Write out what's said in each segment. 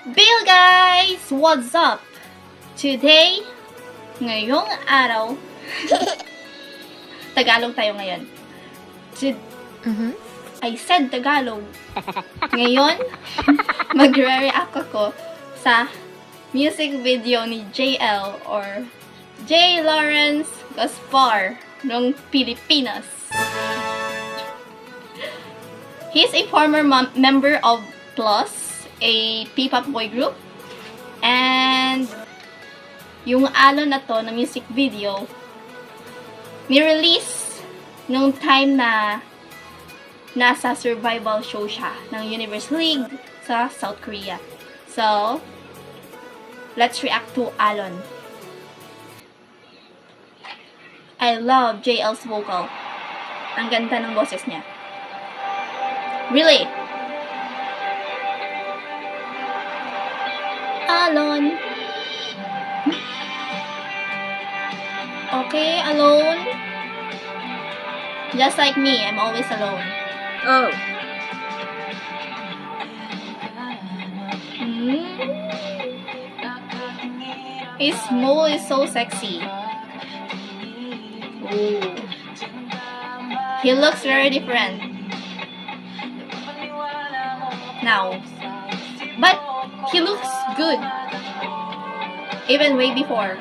Bill guys! What's up? Today, ngayong araw, Tagalog tayo ngayon. I said Tagalog. Ngayon, magre-react ako sa music video ni JL or J. Lawrence Gaspar ng Pilipinas. He's a former member of Plus, a P-pop boy group. And yung alon na to na music video, ni-release nung time na nasa survival show siya ng Universe League sa South Korea. So, let's react to Alon. I love JL's vocal. Ang ganda ng boses niya. Really? Alon. Okay, alone. Just like me, I'm always alone. Oh. His mole is so sexy. Ooh. He looks very different now. But he looks good. Even way before.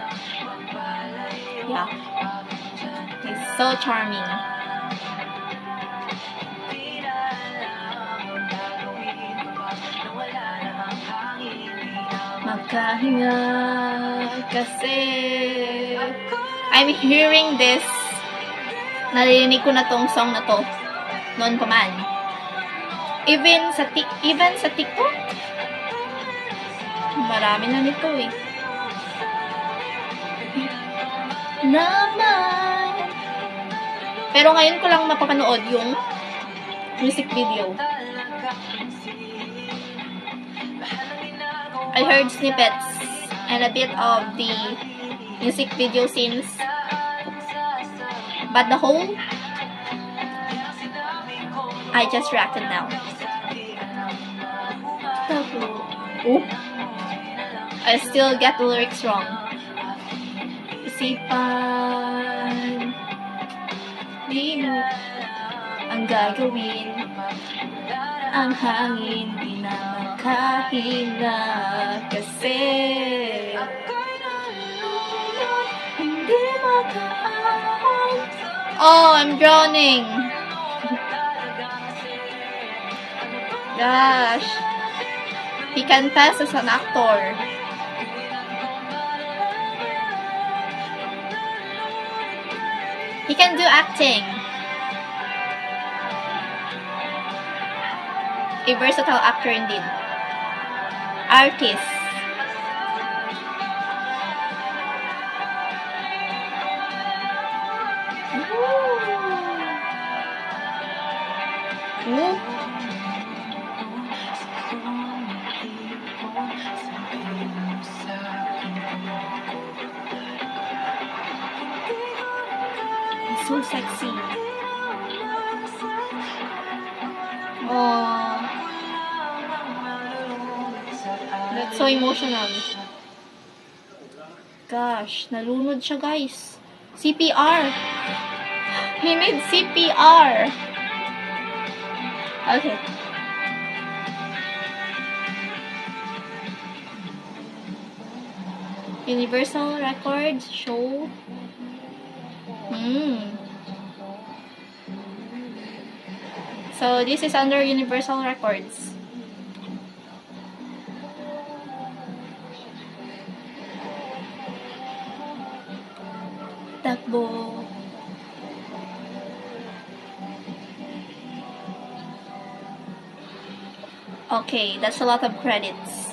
Yeah. He's so charming. Magkahinga kasi. I'm hearing this. Narinig ko na tong song na to noon pa man. Even sa TikTok. Marami na nito eh. Naman. Pero ngayon ko lang mapapanood yung music video. I heard snippets and a bit of the music video scenes. But the whole, I just reacted now. Ooh. I still get the lyrics wrong. Isipan, di mo ang gagawin. Ang hangin di na makahinga kasi hindi makaahon. Oh, I'm drowning. Gosh. He can pass as an actor. He can do acting. A versatile actor indeed. Artist. Ooh. He's so sexy. Oh. That's so emotional. Gosh, nalunod siya guys. CPR. He needs CPR. Okay. Universal Records show. So this is under Universal Records. Takbo. Okay, that's a lot of credits.